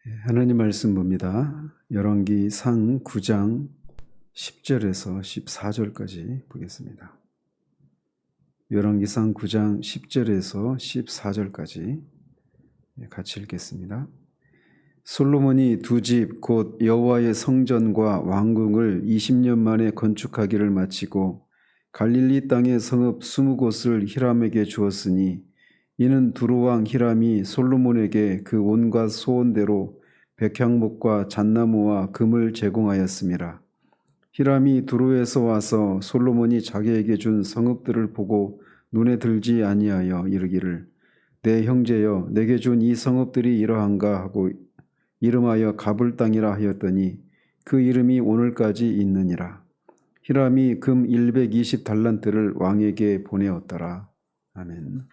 하나님 말씀 봅니다. 열왕기상 9장 10절에서 14절까지 보겠습니다. 열왕기상 9장 10절에서 14절까지 같이 읽겠습니다. 솔로몬이 두 집 곧 여호와의 성전과 왕궁을 20년 만에 건축하기를 마치고 갈릴리 땅의 성읍 20곳을 히람에게 주었으니 이는 두로왕 히람이 솔로몬에게 그 온갖 소원대로 백향목과 잣나무와 금을 제공하였음이라. 히람이 두로에서 와서 솔로몬이 자기에게 준 성읍들을 보고 눈에 들지 아니하여 이르기를 내 형제여 내게 준 이 성읍들이 이러한가 하고 이름하여 가불 땅이라 하였더니 그 이름이 오늘까지 있느니라. 히람이 금 120달란트를 왕에게 보내었더라. 아멘.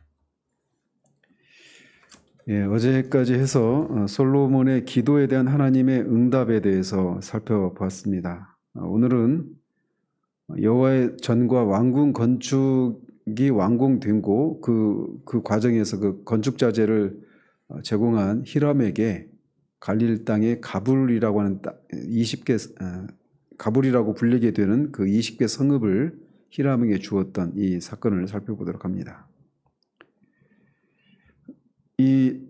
어제까지 해서 솔로몬의 기도에 대한 하나님의 응답에 대해서 살펴봤습니다. 오늘은 여호와의 전과 왕궁 건축이 완공되고 그 과정에서 그 건축 자재를 제공한 히람에게 갈릴 땅의 가불이라고 하는 20개 가불이라고 불리게 되는 그 20개 성읍을 히람에게 주었던 이 사건을 살펴보도록 합니다.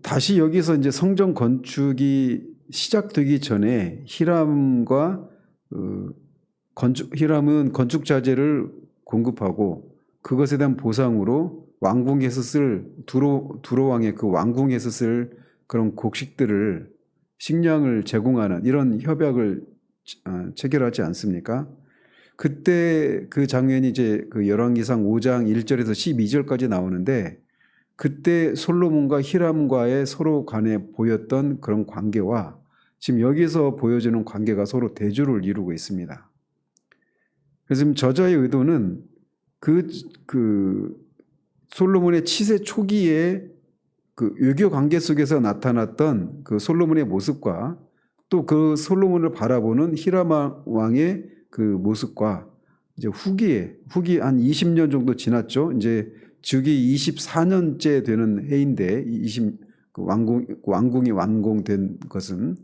다시 여기서 이제 성전 건축이 시작되기 전에 히람은 건축 자재를 공급하고 그것에 대한 보상으로 왕궁에서 쓸 두로 왕의 그 왕궁에서 쓸 그런 곡식들을 식량을 제공하는 이런 협약을 체결하지 않습니까? 그때 그 장면이 이제 그 열왕기상 5장 1절에서 12절까지 나오는데 그때 솔로몬과 히람과의 서로 간에 보였던 그런 관계와 지금 여기서 보여주는 관계가 서로 대조를 이루고 있습니다. 그래서 지금 저자의 의도는 그 솔로몬의 치세 초기에 그 외교 관계 속에서 나타났던 그 솔로몬의 모습과 또 그 솔로몬을 바라보는 히람 왕의 그 모습과 이제 후기 한 20년 정도 지났죠. 이제 즉위 24년째 되는 해인데 왕궁이 완공된 것은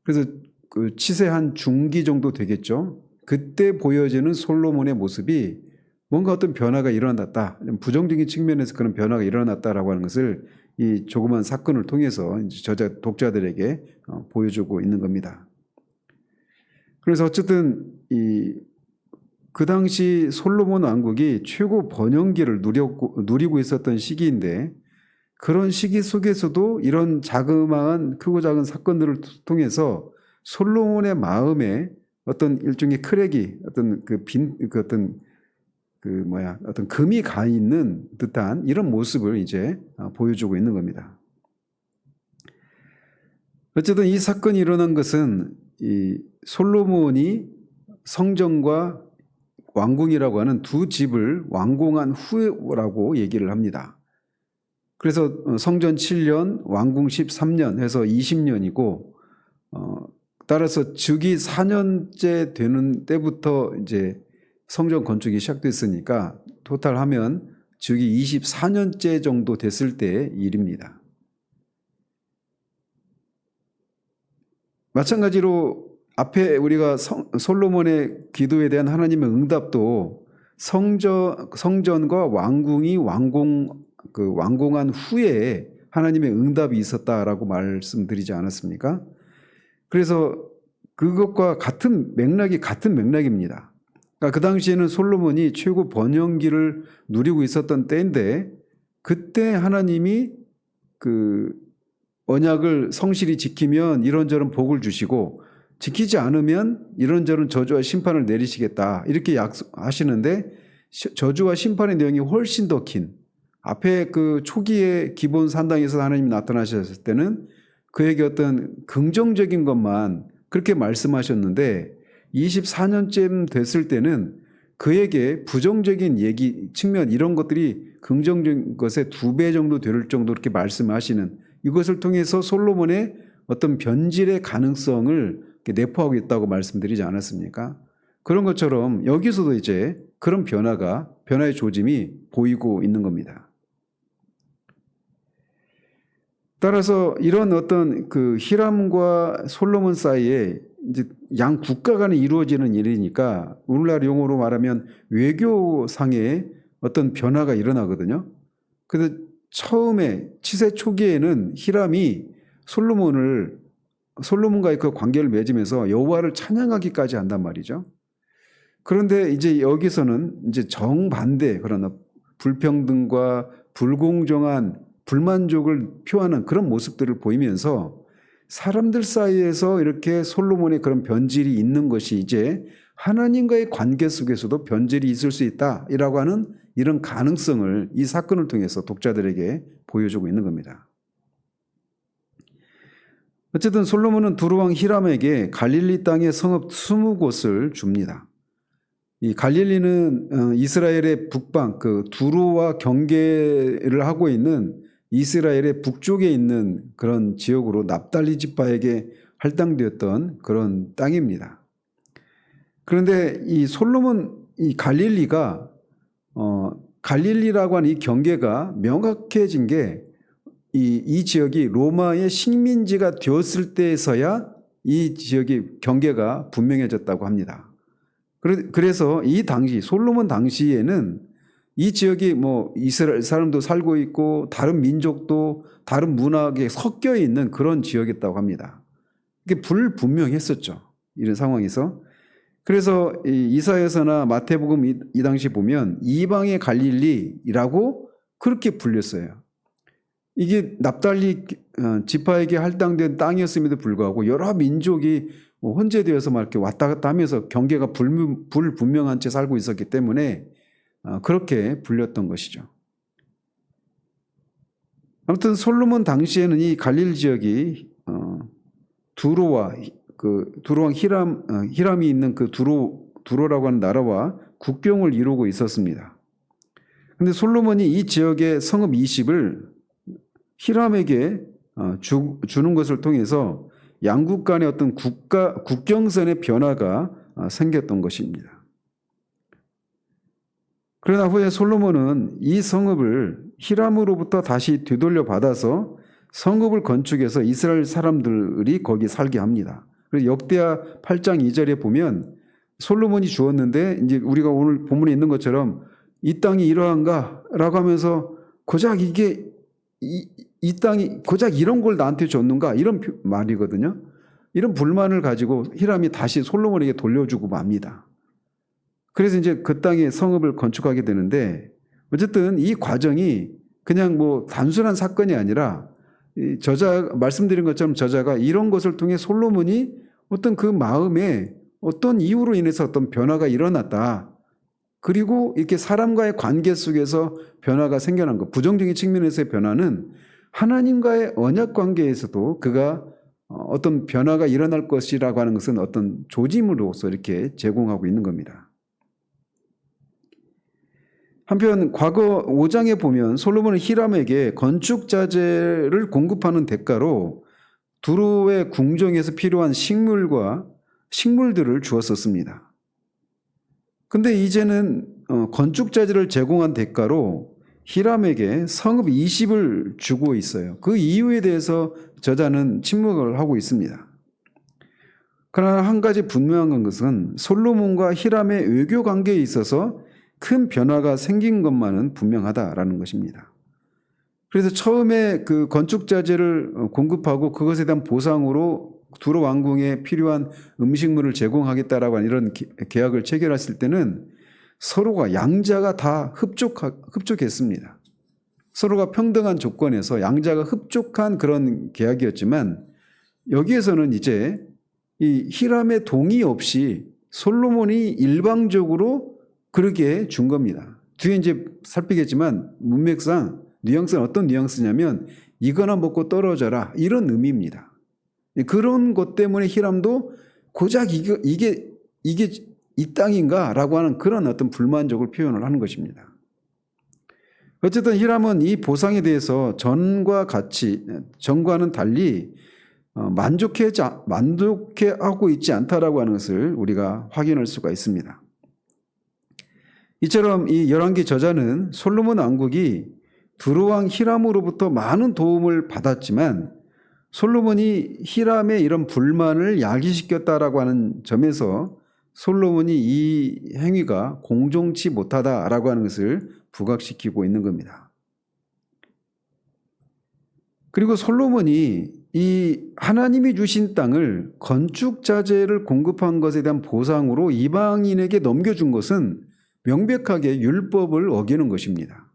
그래서 그 치세 한 중기 정도 되겠죠. 그때 보여지는 솔로몬의 모습이 뭔가 어떤 변화가 일어났다. 부정적인 측면에서 그런 변화가 일어났다라고 하는 것을 이 조그만 사건을 통해서 독자들에게 보여주고 있는 겁니다. 그래서 어쨌든 그 당시 솔로몬 왕국이 최고 번영기를 누리고 있었던 시기인데 그런 시기 속에서도 이런 자그마한 크고 작은 사건들을 통해서 솔로몬의 마음에 어떤 일종의 크랙이 어떤 금이 가 있는 듯한 이런 모습을 이제 보여주고 있는 겁니다. 어쨌든 이 사건이 일어난 것은 이 솔로몬이 성전과 왕궁이라고 하는 두 집을 완공한 후라고 얘기를 합니다. 그래서 성전 7년, 왕궁 13년 해서 20년이고 따라서 즉위 4년째 되는 때부터 이제 성전 건축이 시작됐으니까 토탈하면 즉위 24년째 정도 됐을 때의 일입니다. 마찬가지로 앞에 우리가 솔로몬의 기도에 대한 하나님의 응답도 성전과 왕궁이 완공한 후에 하나님의 응답이 있었다라고 말씀드리지 않았습니까? 그래서 그것과 같은 맥락입니다. 그러니까 그 당시에는 솔로몬이 최고 번영기를 누리고 있었던 때인데 그때 하나님이 그 언약을 성실히 지키면 이런저런 복을 주시고 지키지 않으면 이런저런 저주와 심판을 내리시겠다 이렇게 약속하시는데 저주와 심판의 내용이 훨씬 더 긴 앞에 그 초기의 기본 산당에서 하나님이 나타나셨을 때는 그에게 어떤 긍정적인 것만 그렇게 말씀하셨는데 24년쯤 됐을 때는 그에게 부정적인 측면 이런 것들이 긍정적인 것의 2배 정도 될 정도 이렇게 말씀하시는 이것을 통해서 솔로몬의 어떤 변질의 가능성을 내포하고 있다고 말씀드리지 않았습니까? 그런 것처럼 여기서도 이제 그런 변화의 조짐이 보이고 있는 겁니다. 따라서 이런 어떤 그 히람과 솔로몬 사이에 이제 양 국가 간에 이루어지는 일이니까 오늘날 용어로 말하면 외교상의 어떤 변화가 일어나거든요. 그래서 처음에 치세 초기에는 히람이 솔로몬과의 그 관계를 맺으면서 여호와를 찬양하기까지 한단 말이죠. 그런데 이제 여기서는 이제 정반대 그런 불평등과 불공정한 불만족을 표하는 그런 모습들을 보이면서 사람들 사이에서 이렇게 솔로몬의 그런 변질이 있는 것이 이제 하나님과의 관계 속에서도 변질이 있을 수 있다라고 하는 이런 가능성을 이 사건을 통해서 독자들에게 보여주고 있는 겁니다. 어쨌든 솔로몬은 두루왕 히람에게 갈릴리 땅의 성읍 20곳을 줍니다. 이 갈릴리는 이스라엘의 북방, 그 두로와 경계를 하고 있는 이스라엘의 북쪽에 있는 그런 지역으로 납달리 지파에게 할당되었던 그런 땅입니다. 그런데 이 솔로몬 이 갈릴리라고 하는 이 경계가 명확해진 게 이 지역이 로마의 식민지가 되었을 때에서야 이 지역이 경계가 분명해졌다고 합니다. 그래서 이 당시 솔로몬 당시에는 이 지역이 뭐 이스라엘 사람도 살고 있고 다른 민족도 다른 문화에 섞여 있는 그런 지역이었다고 합니다. 이게 불분명했었죠. 이런 상황에서. 그래서 이사야서나 마태복음 이 당시 보면 이방의 갈릴리라고 그렇게 불렸어요. 이게 납달리 지파에게 할당된 땅이었음에도 불구하고 여러 민족이 혼재되어서 막 이렇게 왔다 갔다 하면서 경계가 불분명한 채 살고 있었기 때문에 그렇게 불렸던 것이죠. 아무튼 솔로몬 당시에는 이 갈릴 지역이 두로왕 히람이 있는 그 두로라고 하는 나라와 국경을 이루고 있었습니다. 그런데 솔로몬이 이 지역의 성읍 20을 히람에게 주는 것을 통해서 양국 간의 어떤 국경선의 변화가 생겼던 것입니다. 그러나 후에 솔로몬은 이 성읍을 히람으로부터 다시 되돌려 받아서 성읍을 건축해서 이스라엘 사람들이 거기 살게 합니다. 그래서 역대하 8장 2절에 보면 솔로몬이 주었는데 이제 우리가 오늘 본문에 있는 것처럼 이 땅이 이러한가라고 하면서 고작 이 땅이 고작 이런 걸 나한테 줬는가 이런 말이거든요. 이런 불만을 가지고 히람이 다시 솔로몬에게 돌려주고 맙니다. 그래서 이제 그 땅에 성읍을 건축하게 되는데 어쨌든 이 과정이 그냥 뭐 단순한 사건이 아니라 말씀드린 것처럼 저자가 이런 것을 통해 솔로몬이 어떤 그 마음에 어떤 이유로 인해서 어떤 변화가 일어났다. 그리고 이렇게 사람과의 관계 속에서 변화가 생겨난 것. 부정적인 측면에서의 변화는 하나님과의 언약 관계에서도 그가 어떤 변화가 일어날 것이라고 하는 것은 어떤 조짐으로서 이렇게 제공하고 있는 겁니다. 한편 과거 5장에 보면 솔로몬은 히람에게 건축 자재를 공급하는 대가로 두로의 궁정에서 필요한 식물들을 주었었습니다. 근데 이제는 건축 자재를 제공한 대가로 히람에게 성읍 20을 주고 있어요. 그 이유에 대해서 저자는 침묵을 하고 있습니다. 그러나 한 가지 분명한 것은 솔로몬과 히람의 외교 관계에 있어서 큰 변화가 생긴 것만은 분명하다라는 것입니다. 그래서 처음에 그 건축 자재를 공급하고 그것에 대한 보상으로 두로 왕궁에 필요한 음식물을 제공하겠다라고 하는 이런 계약을 체결했을 때는 서로가 양자가 다 흡족했습니다. 서로가 평등한 조건에서 양자가 흡족한 그런 계약이었지만 여기에서는 이제 이 히람의 동의 없이 솔로몬이 일방적으로 그렇게 준 겁니다. 뒤에 이제 살피겠지만 문맥상 뉘앙스는 어떤 뉘앙스냐면 이거나 먹고 떨어져라 이런 의미입니다. 그런 것 때문에 히람도 고작 이게 이 땅인가? 라고 하는 그런 어떤 불만족을 표현을 하는 것입니다. 어쨌든 히람은 이 보상에 대해서 전과는 달리 만족해하고 있지 않다라고 하는 것을 우리가 확인할 수가 있습니다. 이처럼 이 열왕기 저자는 솔로몬 왕국이 두로왕 히람으로부터 많은 도움을 받았지만 솔로몬이 히람의 이런 불만을 야기시켰다라고 하는 점에서 솔로몬이 이 행위가 공정치 못하다라고 하는 것을 부각시키고 있는 겁니다. 그리고 솔로몬이 이 하나님이 주신 땅을 건축자재를 공급한 것에 대한 보상으로 이방인에게 넘겨준 것은 명백하게 율법을 어기는 것입니다.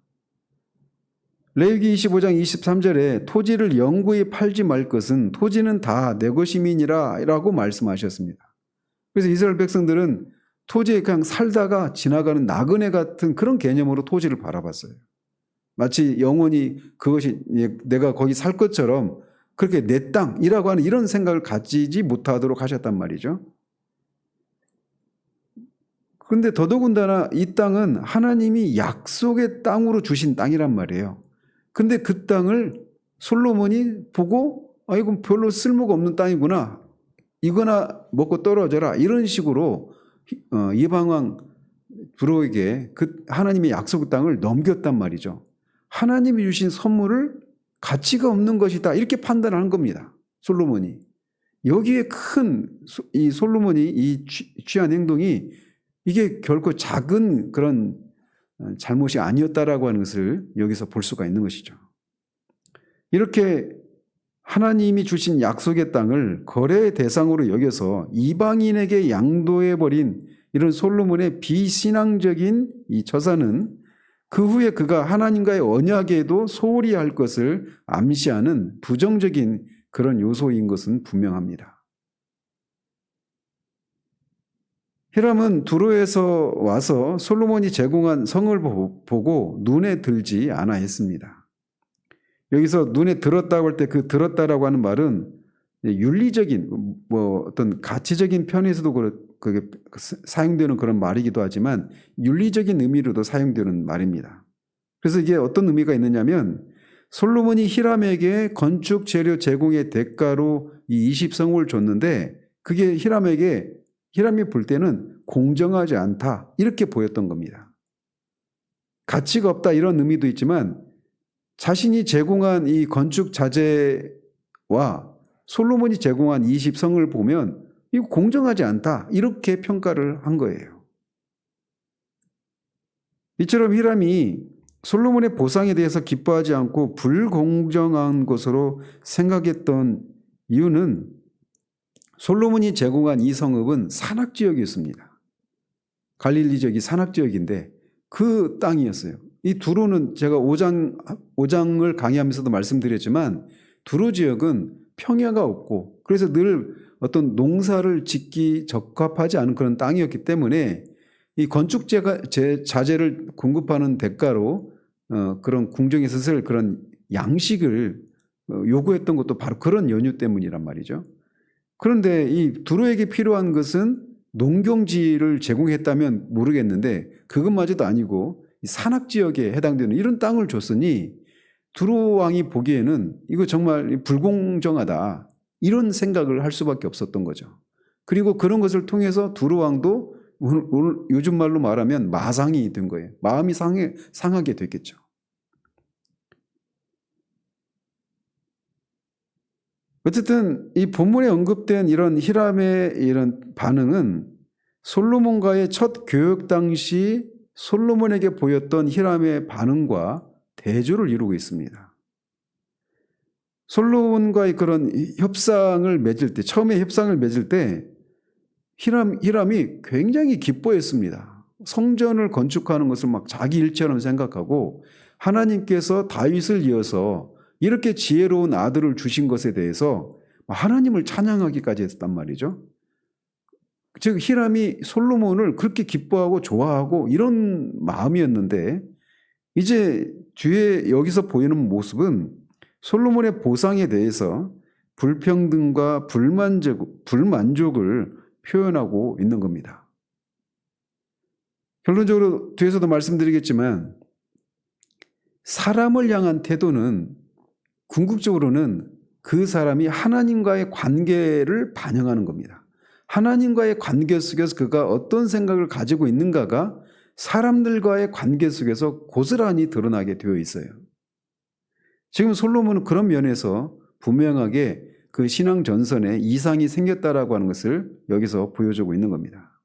레위기 25장 23절에 토지를 영구히 팔지 말 것은 토지는 다 내 것임이니라 라고 말씀하셨습니다. 그래서 이스라엘 백성들은 토지에 그냥 살다가 지나가는 나그네 같은 그런 개념으로 토지를 바라봤어요. 마치 영원히 그것이 내가 거기 살 것처럼 그렇게 내 땅이라고 하는 이런 생각을 가지지 못하도록 하셨단 말이죠. 그런데 더더군다나 이 땅은 하나님이 약속의 땅으로 주신 땅이란 말이에요. 근데 그 땅을 솔로몬이 보고 이건 별로 쓸모가 없는 땅이구나. 이거나 먹고 떨어져라. 이런 식으로 이방왕 두로에게 그 하나님의 약속 땅을 넘겼단 말이죠. 하나님이 주신 선물을 가치가 없는 것이다. 이렇게 판단하는 겁니다. 솔로몬이. 여기에 큰 이 솔로몬이 이 취한 행동이 이게 결코 작은 그런 잘못이 아니었다라고 하는 것을 여기서 볼 수가 있는 것이죠. 이렇게 하나님이 주신 약속의 땅을 거래의 대상으로 여겨서 이방인에게 양도해버린 이런 솔로몬의 비신앙적인 이 처사는 그 후에 그가 하나님과의 언약에도 소홀히 할 것을 암시하는 부정적인 그런 요소인 것은 분명합니다. 히람은 두로에서 와서 솔로몬이 제공한 성을 보고 눈에 들지 않아 했습니다. 여기서 눈에 들었다고 할 때 그 들었다라고 하는 말은 윤리적인 어떤 가치적인 편에서도 그게 사용되는 그런 말이기도 하지만 윤리적인 의미로도 사용되는 말입니다. 그래서 이게 어떤 의미가 있느냐면 솔로몬이 히람에게 건축 재료 제공의 대가로 이 20성을 줬는데 그게 히람이 볼 때는 공정하지 않다 이렇게 보였던 겁니다. 가치가 없다 이런 의미도 있지만 자신이 제공한 이 건축 자재와 솔로몬이 제공한 20성을 보면 이거 공정하지 않다 이렇게 평가를 한 거예요. 이처럼 히람이 솔로몬의 보상에 대해서 기뻐하지 않고 불공정한 것으로 생각했던 이유는 솔로몬이 제공한 이 성읍은 산악지역이었습니다. 갈릴리 지역이 산악지역인데 그 땅이었어요. 이 두로는 제가 5장을 강의하면서도 말씀드렸지만 두로 지역은 평야가 없고 그래서 늘 어떤 농사를 짓기 적합하지 않은 그런 땅이었기 때문에 이 건축 자재를 공급하는 대가로 그런 궁정에서 쓸 그런 양식을 요구했던 것도 바로 그런 연유 때문이란 말이죠. 그런데 이 두로에게 필요한 것은 농경지를 제공했다면 모르겠는데 그것마저도 아니고 산악지역에 해당되는 이런 땅을 줬으니 두로 왕이 보기에는 이거 정말 불공정하다 이런 생각을 할 수밖에 없었던 거죠. 그리고 그런 것을 통해서 두로 왕도 오늘 요즘 말로 말하면 마상이 된 거예요. 마음이 상하게 됐겠죠. 어쨌든 이 본문에 언급된 이런 히람의 이런 반응은 솔로몬과의 첫 교역 당시 솔로몬에게 보였던 히람의 반응과 대조를 이루고 있습니다. 솔로몬과의 그런 협상을 맺을 때, 처음에 협상을 맺을 때 히람이 굉장히 기뻐했습니다. 성전을 건축하는 것을 막 자기 일처럼 생각하고 하나님께서 다윗을 이어서 이렇게 지혜로운 아들을 주신 것에 대해서 하나님을 찬양하기까지 했단 말이죠. 즉 히람이 솔로몬을 그렇게 기뻐하고 좋아하고 이런 마음이었는데 이제 뒤에 여기서 보이는 모습은 솔로몬의 보상에 대해서 불평등과 불만족을 표현하고 있는 겁니다. 결론적으로 뒤에서도 말씀드리겠지만 사람을 향한 태도는 궁극적으로는 그 사람이 하나님과의 관계를 반영하는 겁니다. 하나님과의 관계 속에서 그가 어떤 생각을 가지고 있는가가 사람들과의 관계 속에서 고스란히 드러나게 되어 있어요. 지금 솔로몬은 그런 면에서 분명하게 그 신앙 전선에 이상이 생겼다라고 하는 것을 여기서 보여주고 있는 겁니다.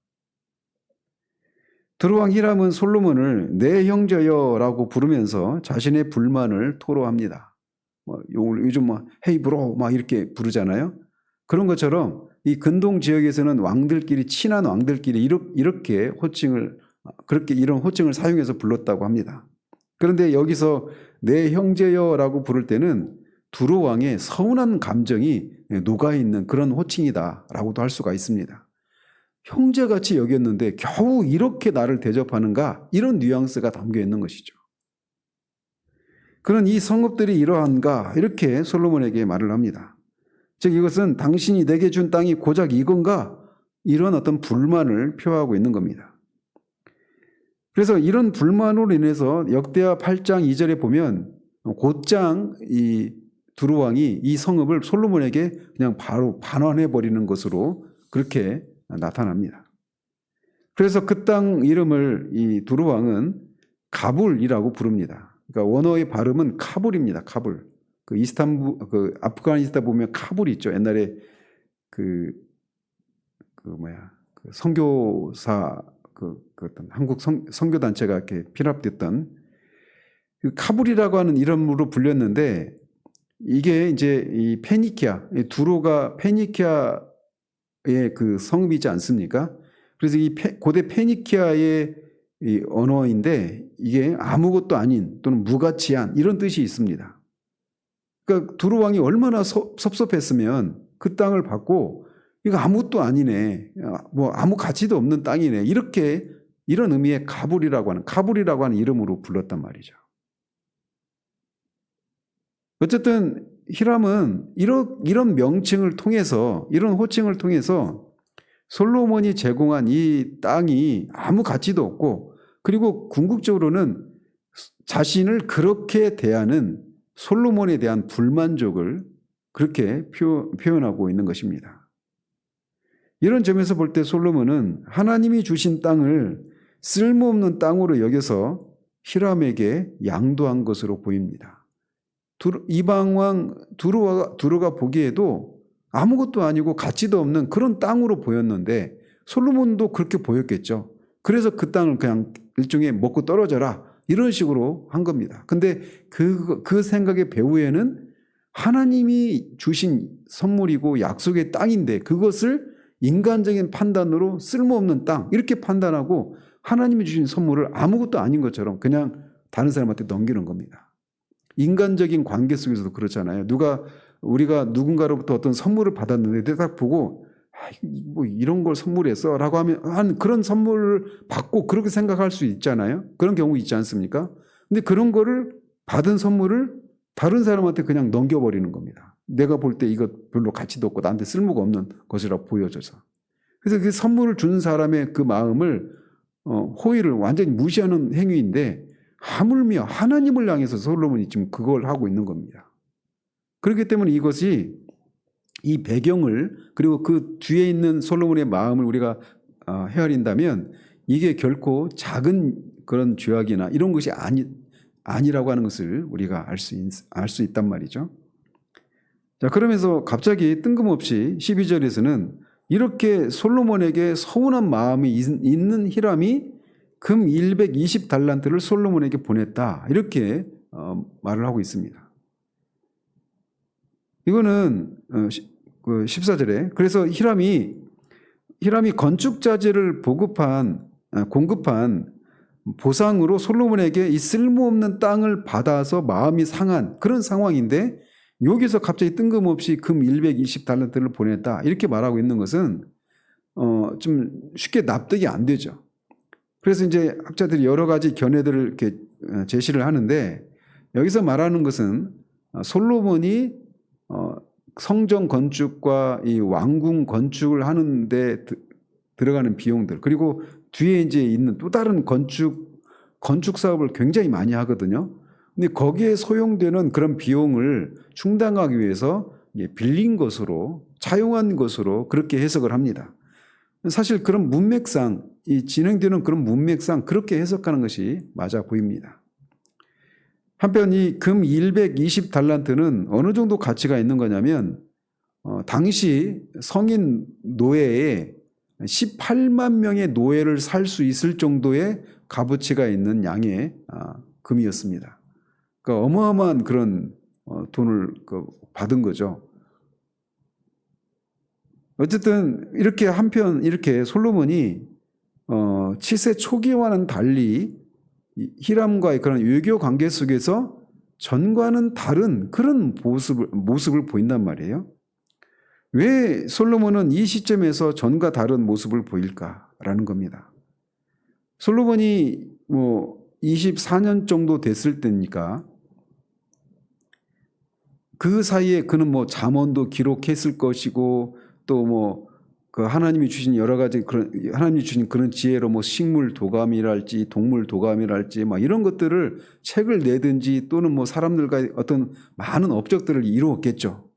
두로왕 히람은 솔로몬을 내 형제여라고 부르면서 자신의 불만을 토로합니다. 요즘 헤이 브로 막 이렇게 부르잖아요. 그런 것처럼 이 근동 지역에서는 왕들끼리, 친한 왕들끼리 이렇게 이런 호칭을 사용해서 불렀다고 합니다. 그런데 여기서 내 형제여라고 부를 때는 두로 왕의 서운한 감정이 녹아있는 그런 호칭이다라고도 할 수가 있습니다. 형제같이 여겼는데 겨우 이렇게 나를 대접하는가, 이런 뉘앙스가 담겨 있는 것이죠. 그런 이 성읍들이 이러한가, 이렇게 솔로몬에게 말을 합니다. 즉 이것은 당신이 내게 준 땅이 고작 이건가, 이런 어떤 불만을 표하고 있는 겁니다. 그래서 이런 불만으로 인해서 역대하 8장 2절에 보면 곧장 이 두로 왕이 이 성읍을 솔로몬에게 그냥 바로 반환해 버리는 것으로 그렇게 나타납니다. 그래서 그 땅 이름을 이 두로 왕은 가불이라고 부릅니다. 그러니까 원어의 발음은 카불입니다. 카불. 그 아프가니스탄 보면 카불 있죠. 옛날에 그 선교사 그 어떤 한국 선교 단체가 이렇게 피랍됐던 그 카불이라고 하는 이름으로 불렸는데, 이게 이제 이 페니키아, 두로가 페니키아의 그 성읍이지 않습니까? 그래서 이 고대 페니키아의 이 언어인데 이게 아무것도 아닌 또는 무가치한 이런 뜻이 있습니다. 그러니까 두로 왕이 얼마나 섭섭했으면 그 땅을 받고 이거 아무것도 아니네, 뭐 아무 가치도 없는 땅이네, 이런 의미의 카불이라고 하는 이름으로 불렀단 말이죠. 어쨌든 히람은 이런 명칭을 통해서, 이런 호칭을 통해서 솔로몬이 제공한 이 땅이 아무 가치도 없고, 그리고 궁극적으로는 자신을 그렇게 대하는 솔로몬에 대한 불만족을 그렇게 표현하고 있는 것입니다. 이런 점에서 볼 때 솔로몬은 하나님이 주신 땅을 쓸모없는 땅으로 여겨서 히람에게 양도한 것으로 보입니다. 이방왕 두로가 보기에도 아무것도 아니고 가치도 없는 그런 땅으로 보였는데 솔로몬도 그렇게 보였겠죠. 그래서 그 땅을 그냥 일종의 먹고 떨어져라, 이런 식으로 한 겁니다. 근데 그 생각의 배후에는 하나님이 주신 선물이고 약속의 땅인데 그것을 인간적인 판단으로 쓸모없는 땅, 이렇게 판단하고 하나님이 주신 선물을 아무것도 아닌 것처럼 그냥 다른 사람한테 넘기는 겁니다. 인간적인 관계 속에서도 그렇잖아요. 우리가 누군가로부터 어떤 선물을 받았는데 딱 보고 뭐 이런 걸 선물했어 라고 하면 그런 선물을 받고 그렇게 생각할 수 있잖아요. 그런 경우 있지 않습니까? 근데 그런 거를 받은 선물을 다른 사람한테 그냥 넘겨버리는 겁니다. 내가 볼 때 이거 별로 가치도 없고 나한테 쓸모가 없는 것이라고 보여줘서. 그래서 그 선물을 주는 사람의 그 마음을 호의를 완전히 무시하는 행위인데, 하물며 하나님을 향해서 솔로몬이 지금 그걸 하고 있는 겁니다. 그렇기 때문에 이것이, 이 배경을, 그리고 그 뒤에 있는 솔로몬의 마음을 우리가 헤아린다면 이게 결코 작은 그런 죄악이나 이런 것이 아니라고 하는 것을 우리가 알 수 있단 말이죠. 자, 그러면서 갑자기 뜬금없이 12절에서는 이렇게 솔로몬에게 서운한 마음이 있는 히람이 금 120달란트를 솔로몬에게 보냈다, 이렇게 말을 하고 있습니다. 이거는 14절에 그래서 히람이 건축자재를 공급한 보상으로 솔로몬에게 이 쓸모없는 땅을 받아서 마음이 상한 그런 상황인데, 여기서 갑자기 뜬금없이 금 120달란트를 보냈다, 이렇게 말하고 있는 것은 좀 쉽게 납득이 안 되죠. 그래서 이제 학자들이 여러 가지 견해들을 이렇게 제시를 하는데, 여기서 말하는 것은 솔로몬이 성전 건축과 이 왕궁 건축을 하는데 들어가는 비용들, 그리고 뒤에 이제 있는 또 다른 건축 사업을 굉장히 많이 하거든요. 근데 거기에 소용되는 그런 비용을 충당하기 위해서 빌린 것으로, 차용한 것으로 그렇게 해석을 합니다. 사실 그런 문맥상, 이 진행되는 그런 문맥상 그렇게 해석하는 것이 맞아 보입니다. 한편 이 금 120달란트는 어느 정도 가치가 있는 거냐면 당시 성인 노예에 18만 명의 노예를 살 수 있을 정도의 값어치가 있는 양의 금이었습니다. 그러니까 어마어마한 그런 돈을 받은 거죠. 어쨌든 이렇게 한편 이렇게 솔로몬이 치세 초기와는 달리 히람과의 그런 외교 관계 속에서 전과는 다른 그런 모습을 보인단 말이에요. 왜 솔로몬은 이 시점에서 전과 다른 모습을 보일까라는 겁니다. 솔로몬이 24년 정도 됐을 때니까 그 사이에 그는 잠언도 기록했을 것이고 또 그 하나님이 주신 여러 가지 하나님이 주신 그런 지혜로 식물 도감이랄지 동물 도감이랄지 이런 것들을 책을 내든지 또는 사람들과 어떤 많은 업적들을 이루었겠죠.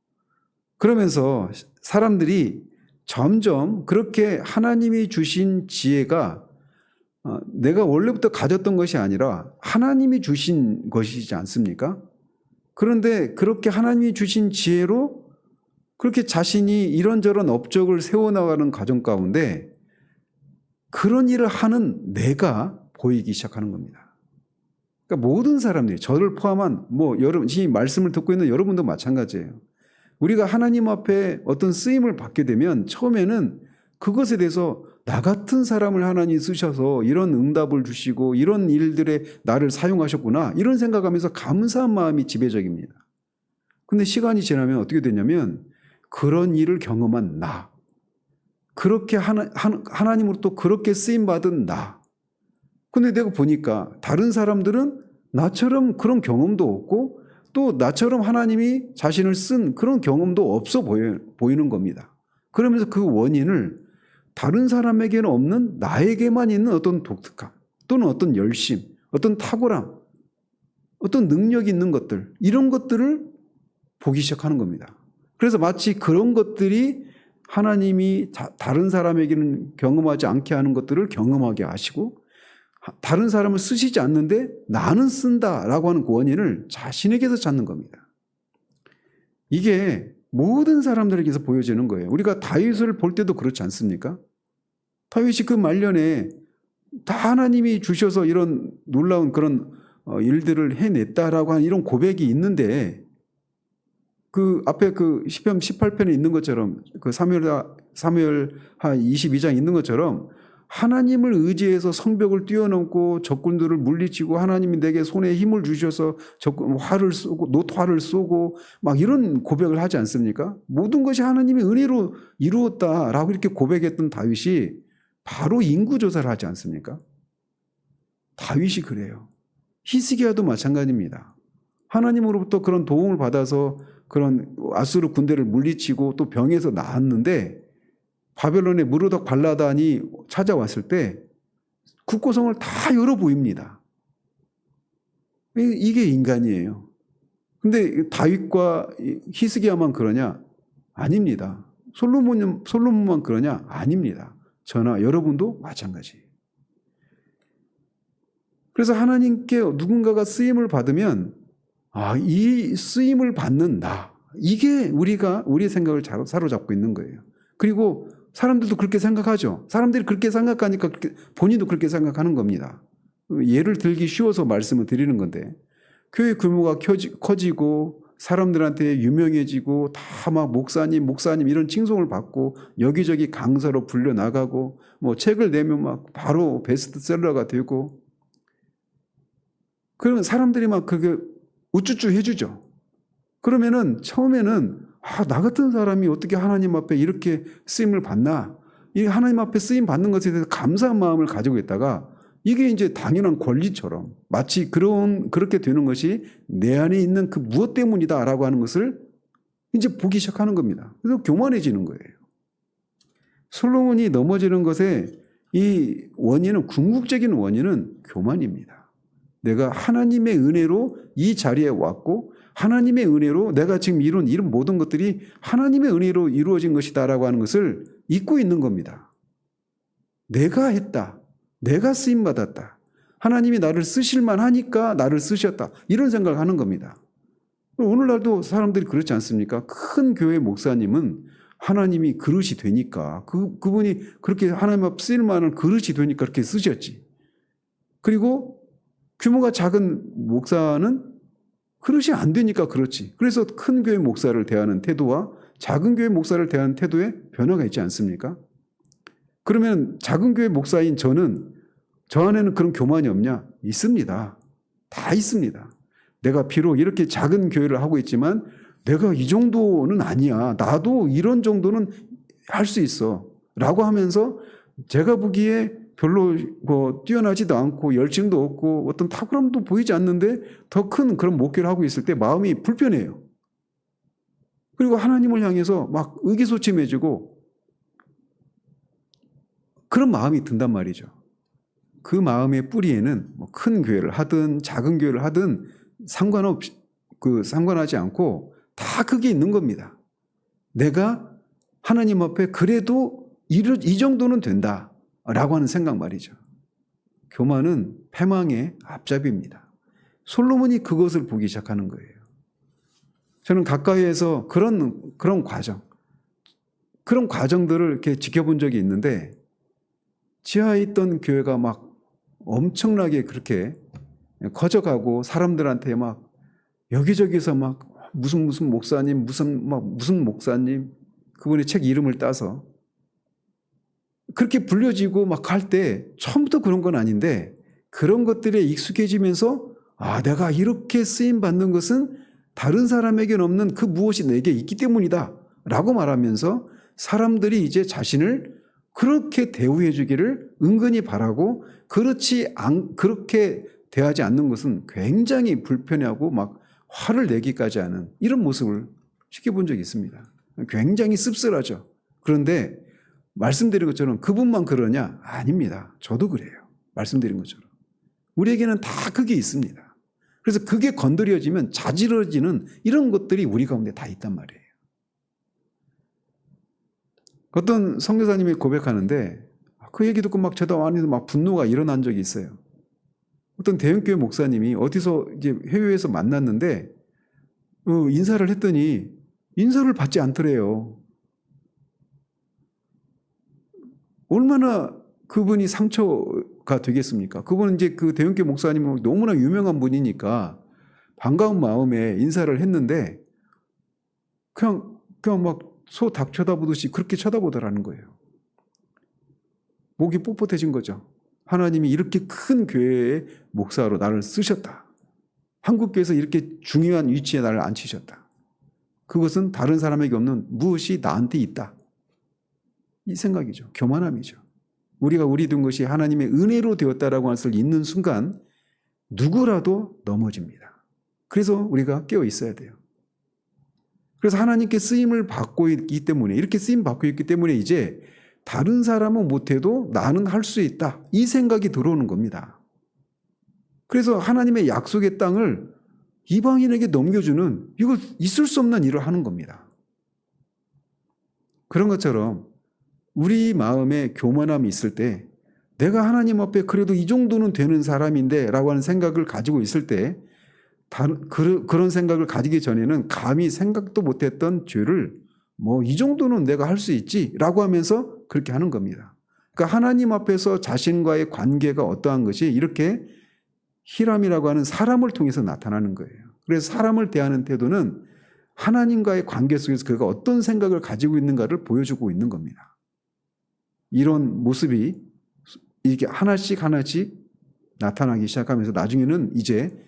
그러면서 사람들이 점점 그렇게 하나님이 주신 지혜가 내가 원래부터 가졌던 것이 아니라 하나님이 주신 것이지 않습니까? 그런데 그렇게 하나님이 주신 지혜로 그렇게 자신이 이런저런 업적을 세워나가는 과정 가운데 그런 일을 하는 내가 보이기 시작하는 겁니다. 그러니까 모든 사람들이 저를 포함한 여러분, 이 말씀을 듣고 있는 여러분도 마찬가지예요. 우리가 하나님 앞에 어떤 쓰임을 받게 되면 처음에는 그것에 대해서 나 같은 사람을 하나님 쓰셔서 이런 응답을 주시고 이런 일들에 나를 사용하셨구나 이런 생각하면서 감사한 마음이 지배적입니다. 근데 시간이 지나면 어떻게 되냐면 그런 일을 경험한 나, 그렇게 하나님으로부터 그렇게 쓰임받은 나. 근데 내가 보니까 다른 사람들은 나처럼 그런 경험도 없고 또 나처럼 하나님이 자신을 쓴 그런 경험도 없어 보이는 겁니다. 그러면서 그 원인을 다른 사람에게는 없는 나에게만 있는 어떤 독특함 또는 어떤 열심, 어떤 탁월함, 어떤 능력이 있는 것들 이런 것들을 보기 시작하는 겁니다. 그래서 마치 그런 것들이 하나님이 다른 사람에게는 경험하지 않게 하는 것들을 경험하게 하시고 다른 사람을 쓰시지 않는데 나는 쓴다라고 하는 그 원인을 자신에게서 찾는 겁니다. 이게 모든 사람들에게서 보여지는 거예요. 우리가 다윗을 볼 때도 그렇지 않습니까? 다윗이 그 말년에 다 하나님이 주셔서 이런 놀라운 그런 일들을 해냈다라고 하는 이런 고백이 있는데 그 앞에 그 시편 18편에 있는 것처럼 그 사무엘하 22장 있는 것처럼 하나님을 의지해서 성벽을 뛰어넘고 적군들을 물리치고 하나님이 내게 손에 힘을 주셔서 활을 쏘고 노화를 쏘고 막 이런 고백을 하지 않습니까? 모든 것이 하나님의 은혜로 이루었다라고 이렇게 고백했던 다윗이 바로 인구조사를 하지 않습니까? 다윗이 그래요. 히스기야도 마찬가지입니다. 하나님으로부터 그런 도움을 받아서 그런 아수르 군대를 물리치고 또 병에서 나았는데 바벨론의 무르덕 발라단이 찾아왔을 때 국고성을 다 열어 보입니다. 이게 인간이에요. 근데 다윗과 히스기야만 그러냐? 아닙니다. 솔로몬만 그러냐? 아닙니다. 저나 여러분도 마찬가지예요. 그래서 하나님께 누군가가 쓰임을 받으면 이 쓰임을 받는 나, 이게 우리의 생각을 사로잡고 있는 거예요. 그리고 사람들도 그렇게 생각하죠. 사람들이 그렇게 생각하니까 본인도 그렇게 생각하는 겁니다. 예를 들기 쉬워서 말씀을 드리는 건데 교회 규모가 커지고 사람들한테 유명해지고 다 막 목사님 이런 칭송을 받고 여기저기 강사로 불려나가고 책을 내면 막 바로 베스트셀러가 되고 그러면 사람들이 막 그게 우쭈쭈 해주죠. 그러면은 처음에는 나 같은 사람이 어떻게 하나님 앞에 이렇게 쓰임을 받나? 이 하나님 앞에 쓰임 받는 것에 대해서 감사한 마음을 가지고 있다가 이게 이제 당연한 권리처럼 마치 그렇게 되는 것이 내 안에 있는 그 무엇 때문이다라고 하는 것을 이제 보기 시작하는 겁니다. 그래서 교만해지는 거예요. 솔로몬이 넘어지는 것의 이 원인은 궁극적인 원인은 교만입니다. 내가 하나님의 은혜로 이 자리에 왔고 하나님의 은혜로 내가 지금 이룬 이런 모든 것들이 하나님의 은혜로 이루어진 것이다라고 하는 것을 잊고 있는 겁니다. 내가 했다. 내가 쓰임받았다. 하나님이 나를 쓰실만 하니까 나를 쓰셨다. 이런 생각을 하는 겁니다. 오늘날도 사람들이 그렇지 않습니까? 큰 교회 목사님은 하나님이 그릇이 되니까 그분이 그렇게 하나님 앞 쓰일 만한 그릇이 되니까 그렇게 쓰셨지. 그리고 규모가 작은 목사는 그릇이 안 되니까 그렇지. 그래서 큰 교회 목사를 대하는 태도와 작은 교회 목사를 대하는 태도에 변화가 있지 않습니까? 그러면 작은 교회 목사인 저 안에는 그런 교만이 없냐? 있습니다. 다 있습니다. 내가 비록 이렇게 작은 교회를 하고 있지만 내가 이 정도는 아니야. 나도 이런 정도는 할 수 있어. 라고 하면서 제가 보기에 별로 뭐 뛰어나지도 않고 열정도 없고 어떤 탁월함도 보이지 않는데 더 큰 그런 목회를 하고 있을 때 마음이 불편해요. 그리고 하나님을 향해서 막 의기소침해지고 그런 마음이 든단 말이죠. 그 마음의 뿌리에는 뭐 큰 교회를 하든 작은 교회를 하든 상관하지 않고 다 그게 있는 겁니다. 내가 하나님 앞에 그래도 이 정도는 된다라고 하는 생각 말이죠. 교만은 패망의 앞잡이입니다. 솔로몬이 그것을 보기 시작하는 거예요. 저는 가까이에서 그런 과정들을 이렇게 지켜본 적이 있는데 지하에 있던 교회가 막 엄청나게 그렇게 커져가고 사람들한테 막 여기저기서 막 무슨 목사님, 무슨 목사님, 그분의 책 이름을 따서 그렇게 불려지고 막 할 때 처음부터 그런 건 아닌데 그런 것들에 익숙해지면서 내가 이렇게 쓰임 받는 것은 다른 사람에게는 없는 그 무엇이 내게 있기 때문이다 라고 말하면서 사람들이 이제 자신을 그렇게 대우해 주기를 은근히 바라고 그렇게 대하지 않는 것은 굉장히 불편해하고 막 화를 내기까지 하는 이런 모습을 지켜본 적이 있습니다. 굉장히 씁쓸하죠. 그런데 말씀드린 것처럼 그분만 그러냐? 아닙니다. 저도 그래요. 말씀드린 것처럼. 우리에게는 다 그게 있습니다. 그래서 그게 건드려지면 자지러지는 이런 것들이 우리 가운데 다 있단 말이에요. 어떤 선교사님이 고백하는데 그 얘기 듣고 막 저도 안에서 막 분노가 일어난 적이 있어요. 어떤 대형교회 목사님이 어디서 이제 해외에서 만났는데 인사를 했더니 인사를 받지 않더래요. 얼마나 그분이 상처가 되겠습니까? 그분은 이제 그 대형교회 목사님은 너무나 유명한 분이니까 반가운 마음에 인사를 했는데 그냥 막 소 닭 쳐다보듯이 그렇게 쳐다보더라는 거예요. 목이 뻣뻣해진 거죠. 하나님이 이렇게 큰 교회의 목사로 나를 쓰셨다. 한국교회에서 이렇게 중요한 위치에 나를 앉히셨다. 그것은 다른 사람에게 없는 무엇이 나한테 있다. 이 생각이죠. 교만함이죠. 우리가 우리 된 것이 하나님의 은혜로 되었다라고 하는 것을 잊는 순간 누구라도 넘어집니다. 그래서 우리가 깨어 있어야 돼요. 그래서 하나님께 쓰임을 받고 있기 때문에 이렇게 쓰임 받고 있기 때문에 이제 다른 사람은 못해도 나는 할 수 있다. 이 생각이 들어오는 겁니다. 그래서 하나님의 약속의 땅을 이방인에게 넘겨주는 이거 있을 수 없는 일을 하는 겁니다. 그런 것처럼 우리 마음에 교만함이 있을 때 내가 하나님 앞에 그래도 이 정도는 되는 사람인데 라고 하는 생각을 가지고 있을 때 그런 생각을 가지기 전에는 감히 생각도 못했던 죄를 뭐 이 정도는 내가 할 수 있지 라고 하면서 그렇게 하는 겁니다. 그러니까 하나님 앞에서 자신과의 관계가 어떠한 것이 이렇게 히람이라고 하는 사람을 통해서 나타나는 거예요. 그래서 사람을 대하는 태도는 하나님과의 관계 속에서 그가 어떤 생각을 가지고 있는가를 보여주고 있는 겁니다. 이런 모습이 이게 하나씩 나타나기 시작하면서 나중에는 이제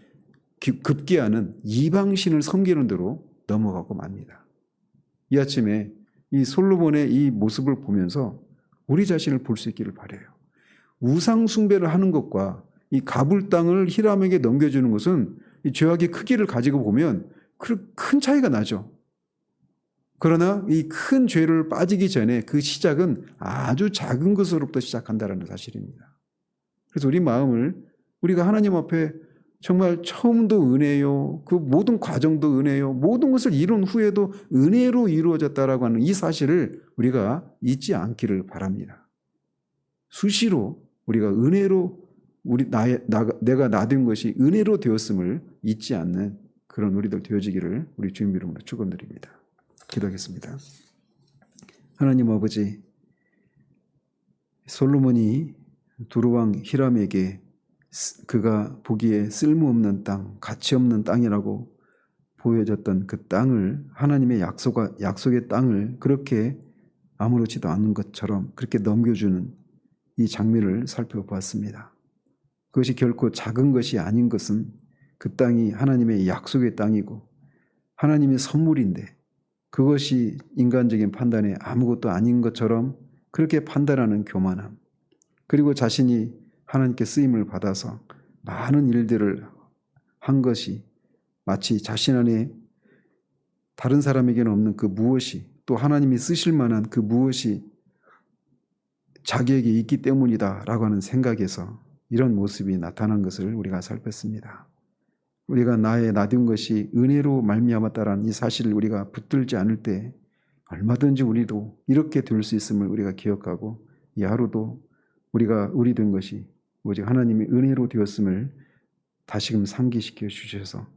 급기야는 이방신을 섬기는 대로 넘어가고 맙니다. 이 아침에 이 솔로몬의 이 모습을 보면서 우리 자신을 볼 수 있기를 바라요. 우상 숭배를 하는 것과 이 가불 땅을 히람에게 넘겨주는 것은 이 죄악의 크기를 가지고 보면 큰 차이가 나죠. 그러나 이 큰 죄를 빠지기 전에 그 시작은 아주 작은 것으로부터 시작한다는 사실입니다. 그래서 우리 마음을 우리가 하나님 앞에 정말 처음도 은혜요, 그 모든 과정도 은혜요, 모든 것을 이룬 후에도 은혜로 이루어졌다라고 하는 이 사실을 우리가 잊지 않기를 바랍니다. 수시로 우리가 은혜로 내가 나된 것이 은혜로 되었음을 잊지 않는 그런 우리들 되어지기를 우리 주님 이름으로 축원드립니다. 기도하겠습니다. 하나님 아버지, 솔로몬이 두루왕 히람에게 그가 보기에 쓸모없는 땅, 가치 없는 땅이라고 보여졌던 그 땅을, 하나님의 약속의 땅을 그렇게 아무렇지도 않은 것처럼 그렇게 넘겨주는 이 장면을 살펴보았습니다. 그것이 결코 작은 것이 아닌 것은 그 땅이 하나님의 약속의 땅이고 하나님의 선물인데 그것이 인간적인 판단에 아무것도 아닌 것처럼 그렇게 판단하는 교만함, 그리고 자신이 하나님께 쓰임을 받아서 많은 일들을 한 것이 마치 자신 안에 다른 사람에게는 없는 그 무엇이, 또 하나님이 쓰실 만한 그 무엇이 자기에게 있기 때문이다라고 하는 생각에서 이런 모습이 나타난 것을 우리가 살폈습니다. 우리가 나의 나된 것이 은혜로 말미암았다라는 이 사실을 우리가 붙들지 않을 때 얼마든지 우리도 이렇게 될 수 있음을 우리가 기억하고, 이 하루도 우리가 우리 된 것이 오직 하나님의 은혜로 되었음을 다시금 상기시켜 주셔서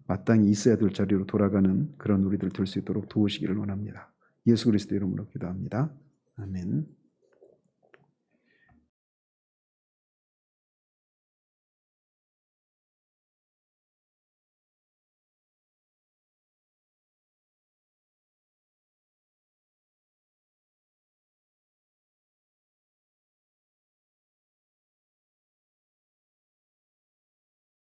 마땅히 있어야 될 자리로 돌아가는 그런 우리들 될 수 있도록 도우시기를 원합니다. 예수 그리스도 이름으로 기도합니다. 아멘.